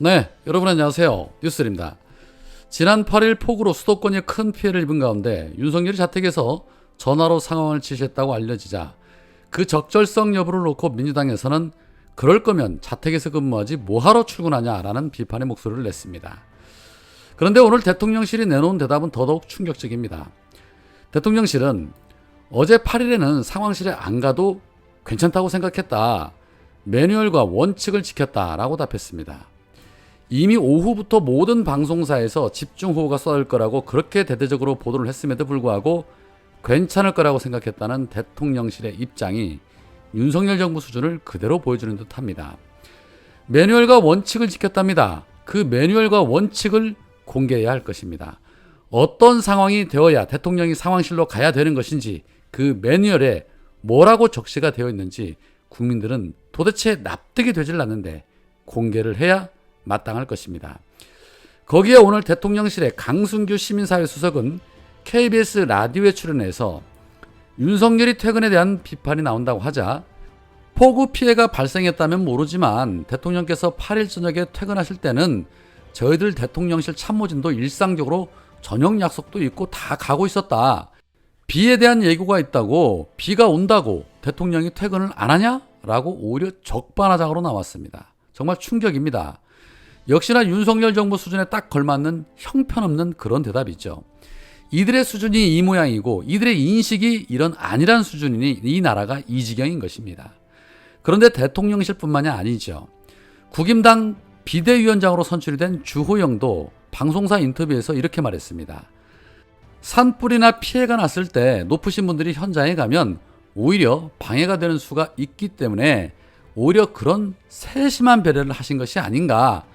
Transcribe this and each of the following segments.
네, 여러분 안녕하세요. 뉴스입니다. 지난 8일 폭우로 수도권이 큰 피해를 입은 가운데 윤석열이 자택에서 전화로 상황을 지시했다고 알려지자 그 적절성 여부를 놓고 민주당에서는 그럴 거면 자택에서 근무하지 뭐하러 출근하냐라는 비판의 목소리를 냈습니다. 그런데 오늘 대통령실이 내놓은 대답은 더더욱 충격적입니다. 대통령실은 어제 8일에는 상황실에 안 가도 괜찮다고 생각했다. 매뉴얼과 원칙을 지켰다라고 답했습니다. 이미 오후부터 모든 방송사에서 집중호우가 쏟아질 거라고 그렇게 대대적으로 보도를 했음에도 불구하고 괜찮을 거라고 생각했다는 대통령실의 입장이 윤석열 정부 수준을 그대로 보여주는 듯합니다. 매뉴얼과 원칙을 지켰답니다. 그 매뉴얼과 원칙을 공개해야 할 것입니다. 어떤 상황이 되어야 대통령이 상황실로 가야 되는 것인지, 그 매뉴얼에 뭐라고 적시가 되어 있는지 국민들은 도대체 납득이 되질 않는데 공개를 해야 마땅할 것입니다. 거기에 오늘 대통령실의 강순규 시민사회 수석은 KBS 라디오에 출연해서 윤석열이 퇴근에 대한 비판이 나온다고 하자, 폭우 피해가 발생했다면 모르지만 대통령께서 8일 저녁에 퇴근하실 때는 저희들 대통령실 참모진도 일상적으로 저녁 약속도 있고 다 가고 있었다. 비에 대한 예고가 있다고, 비가 온다고 대통령이 퇴근을 안 하냐? 라고 오히려 적반하장으로 나왔습니다. 정말 충격입니다. 역시나 윤석열 정부 수준에 딱 걸맞는 형편없는 그런 대답이죠. 이들의 수준이 이 모양이고 이들의 인식이 이런 아니란 수준이니 이 나라가 이 지경인 것입니다. 그런데 대통령실뿐만이 아니죠. 국임당 비대위원장으로 선출이 된 주호영도 방송사 인터뷰에서 이렇게 말했습니다. 산불이나 피해가 났을 때 높으신 분들이 현장에 가면 오히려 방해가 되는 수가 있기 때문에 오히려 그런 세심한 배려를 하신 것이 아닌가.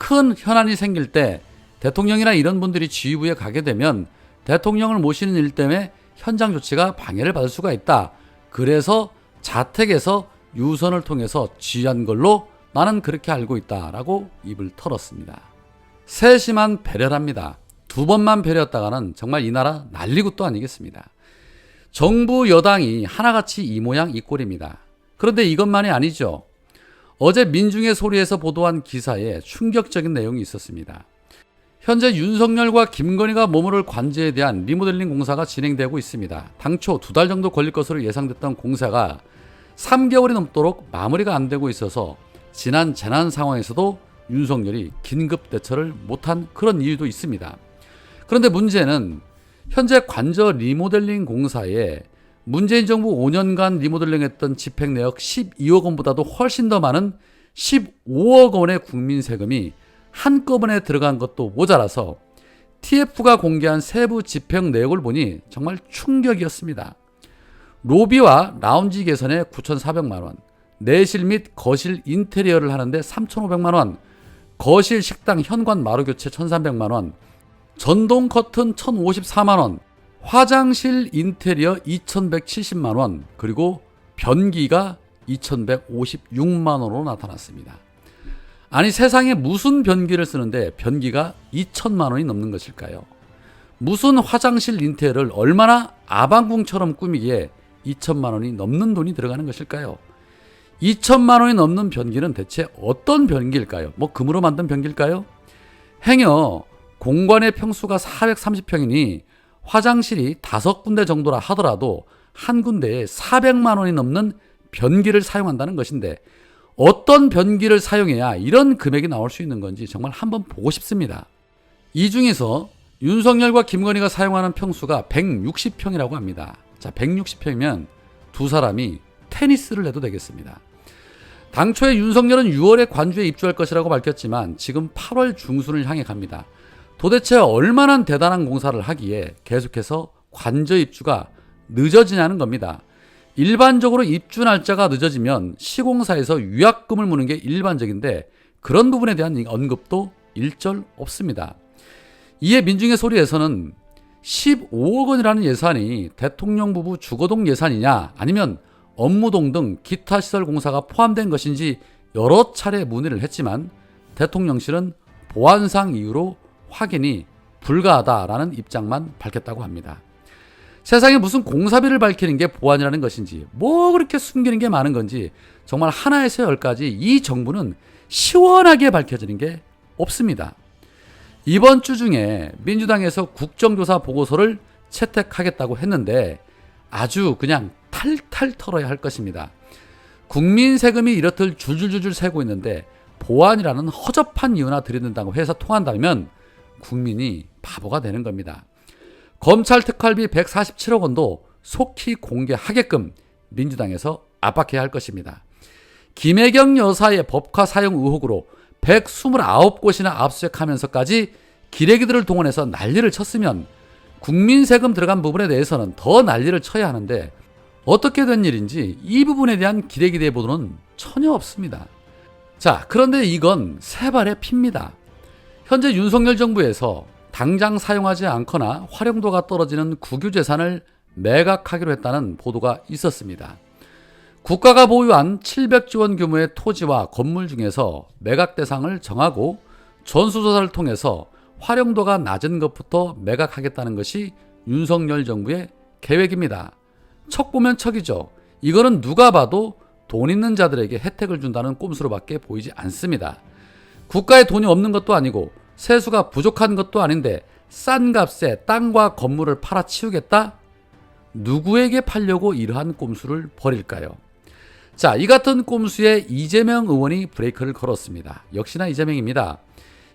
큰 현안이 생길 때 대통령이나 이런 분들이 지휘부에 가게 되면 대통령을 모시는 일 때문에 현장 조치가 방해를 받을 수가 있다. 그래서 자택에서 유선을 통해서 지휘한 걸로 나는 그렇게 알고 있다라고 입을 털었습니다. 세심한 배려랍니다. 두 번만 배려했다가는 정말 이 나라 난리굿도 아니겠습니다. 정부 여당이 하나같이 이 모양 이 꼴입니다. 그런데 이것만이 아니죠. 어제 민중의 소리에서 보도한 기사에 충격적인 내용이 있었습니다. 현재 윤석열과 김건희가 머무를 관제에 대한 리모델링 공사가 진행되고 있습니다. 당초 2달 정도 걸릴 것으로 예상됐던 공사가 3개월이 넘도록 마무리가 안 되고 있어서 지난 재난 상황에서도 윤석열이 긴급 대처를 못한 그런 이유도 있습니다. 그런데 문제는 현재 관저 리모델링 공사에 문재인 정부 5년간 리모델링했던 집행 내역 12억 원보다도 훨씬 더 많은 15억 원의 국민 세금이 한꺼번에 들어간 것도 모자라서 TF가 공개한 세부 집행 내역을 보니 정말 충격이었습니다. 로비와 라운지 개선에 9,400만 원, 내실 및 거실 인테리어를 하는데 3,500만 원, 거실 식당 현관 마루 교체 1,300만 원, 전동 커튼 1,054만 원, 화장실 인테리어 2,170만 원, 그리고 변기가 2,156만 원으로 나타났습니다. 아니, 세상에 무슨 변기를 쓰는데 변기가 2천만 원이 넘는 것일까요? 무슨 화장실 인테리어를 얼마나 아방궁처럼 꾸미기에 2천만 원이 넘는 돈이 들어가는 것일까요? 2천만 원이 넘는 변기는 대체 어떤 변기일까요? 뭐 금으로 만든 변기일까요? 행여 공간의 평수가 430평이니 화장실이 5군데 정도라 하더라도 한 군데에 400만 원이 넘는 변기를 사용한다는 것인데 어떤 변기를 사용해야 이런 금액이 나올 수 있는 건지 정말 한번 보고 싶습니다. 이 중에서 윤석열과 김건희가 사용하는 평수가 160평이라고 합니다. 자, 160평이면 두 사람이 테니스를 해도 되겠습니다. 당초에 윤석열은 6월에 관주에 입주할 것이라고 밝혔지만 지금 8월 중순을 향해 갑니다. 도대체 얼마나 대단한 공사를 하기에 계속해서 관저 입주가 늦어지냐는 겁니다. 일반적으로 입주 날짜가 늦어지면 시공사에서 위약금을 무는 게 일반적인데 그런 부분에 대한 언급도 일절 없습니다. 이에 민중의 소리에서는 15억 원이라는 예산이 대통령 부부 주거동 예산이냐 아니면 업무동 등 기타 시설 공사가 포함된 것인지 여러 차례 문의를 했지만 대통령실은 보안상 이유로 확인이 불가하다라는 입장만 밝혔다고 합니다. 세상에 무슨 공사비를 밝히는 게 보안이라는 것인지 뭐 그렇게 숨기는 게 많은 건지 정말 하나에서 열까지 이 정부는 시원하게 밝혀지는 게 없습니다. 이번 주 중에 민주당에서 국정조사 보고서를 채택하겠다고 했는데 아주 그냥 탈탈 털어야 할 것입니다. 국민 세금이 이렇듯 줄줄줄줄 새고 있는데 보안이라는 허접한 이유나 들이댄다고 해서 통한다면 국민이 바보가 되는 겁니다. 검찰 특활비 147억 원도 속히 공개하게끔 민주당에서 압박해야 할 것입니다. 김혜경 여사의 법카 사용 의혹으로 129곳이나 압수수색하면서까지 기레기들을 동원해서 난리를 쳤으면 국민 세금 들어간 부분에 대해서는 더 난리를 쳐야 하는데 어떻게 된 일인지 이 부분에 대한 기레기대 보도는 전혀 없습니다. 자, 그런데 이건 세 발의 피입니다. 현재 윤석열 정부에서 당장 사용하지 않거나 활용도가 떨어지는 국유재산을 매각하기로 했다는 보도가 있었습니다. 국가가 보유한 700조 원 규모의 토지와 건물 중에서 매각 대상을 정하고 전수조사를 통해서 활용도가 낮은 것부터 매각하겠다는 것이 윤석열 정부의 계획입니다. 척 보면 척이죠. 이거는 누가 봐도 돈 있는 자들에게 혜택을 준다는 꼼수로밖에 보이지 않습니다. 국가에 돈이 없는 것도 아니고 세수가 부족한 것도 아닌데 싼 값에 땅과 건물을 팔아치우겠다? 누구에게 팔려고 이러한 꼼수를 벌일까요? 자, 이 같은 꼼수에 이재명 의원이 브레이크를 걸었습니다. 역시나 이재명입니다.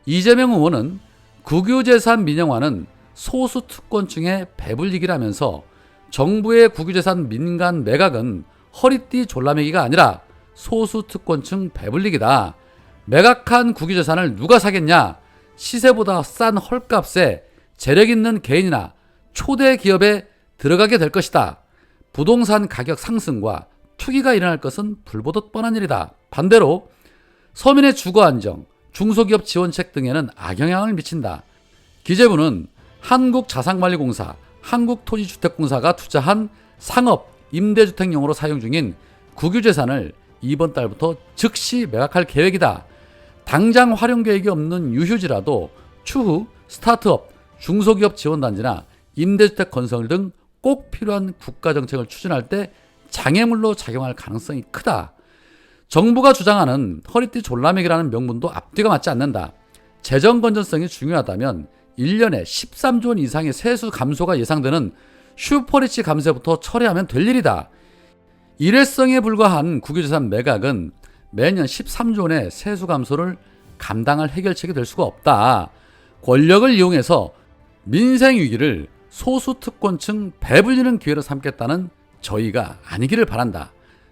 이재명 의원은 국유재산 민영화는 소수 특권층의 배불리기라면서 정부의 국유재산 민간 매각은 허리띠 졸라매기가 아니라 소수 특권층 배불리기다. 매각한 국유재산을 누가 사겠냐? 시세보다 싼 헐값에 재력 있는 개인이나 초대 기업에 들어가게 될 것이다. 부동산 가격 상승과 투기가 일어날 것은 불보듯 뻔한 일이다. 반대로 서민의 주거 안정, 중소기업 지원책 등에는 악영향을 미친다. 기재부는 한국자산관리공사, 한국토지주택공사가 투자한 상업, 임대주택용으로 사용 중인 국유재산을 이번 달부터 즉시 매각할 계획이다. 당장 활용 계획이 없는 유휴지라도 추후 스타트업, 중소기업 지원단지나 임대주택 건설 등 꼭 필요한 국가정책을 추진할 때 장애물로 작용할 가능성이 크다. 정부가 주장하는 허리띠 졸라매기라는 명분도 앞뒤가 맞지 않는다. 재정 건전성이 중요하다면 1년에 13조 원 이상의 세수 감소가 예상되는 슈퍼리치 감세부터 처리하면 될 일이다. 일회성에 불과한 국유재산 매각은 매년 13조 원의 세수 감소를 감당할 해결책이 될 수가 없다. 권력을 이용해서 민생 위기를 소수 특권층 배불리는 기회로 삼겠다는 저희가 아니기를 바란다.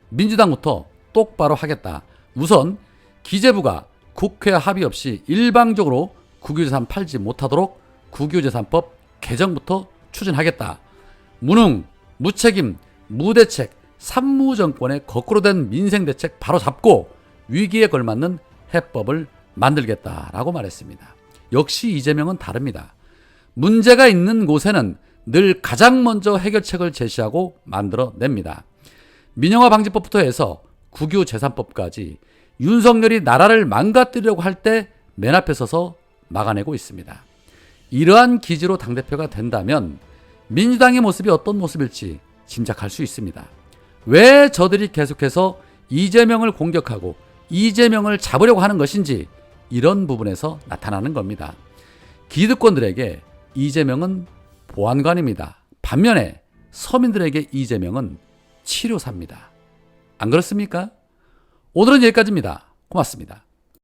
민주당부터 똑바로 하겠다. 우선 기재부가 국회 합의 없이 일방적으로 국유재산 팔지 못하도록 국유재산법 개정부터 추진하겠다. 무능, 무책임, 무대책, 산무정권의 거꾸로 된 민생대책 바로 잡고 위기에 걸맞는 해법을 만들겠다라고 말했습니다. 역시 이재명은 다릅니다. 문제가 있는 곳에는 늘 가장 먼저 해결책을 제시하고 만들어냅니다. 민영화 방지법부터 해서 국유재산법까지 윤석열이 나라를 망가뜨리려고 할 때 맨 앞에 서서 막아내고 있습니다. 이러한 기지로 당대표가 된다면 민주당의 모습이 어떤 모습일지 짐작할 수 있습니다. 왜 저들이 계속해서 이재명을 공격하고 이재명을 잡으려고 하는 것인지 이런 부분에서 나타나는 겁니다. 기득권들에게 이재명은 보안관입니다. 반면에 서민들에게 이재명은 치료사입니다. 안 그렇습니까? 오늘은 여기까지입니다. 고맙습니다.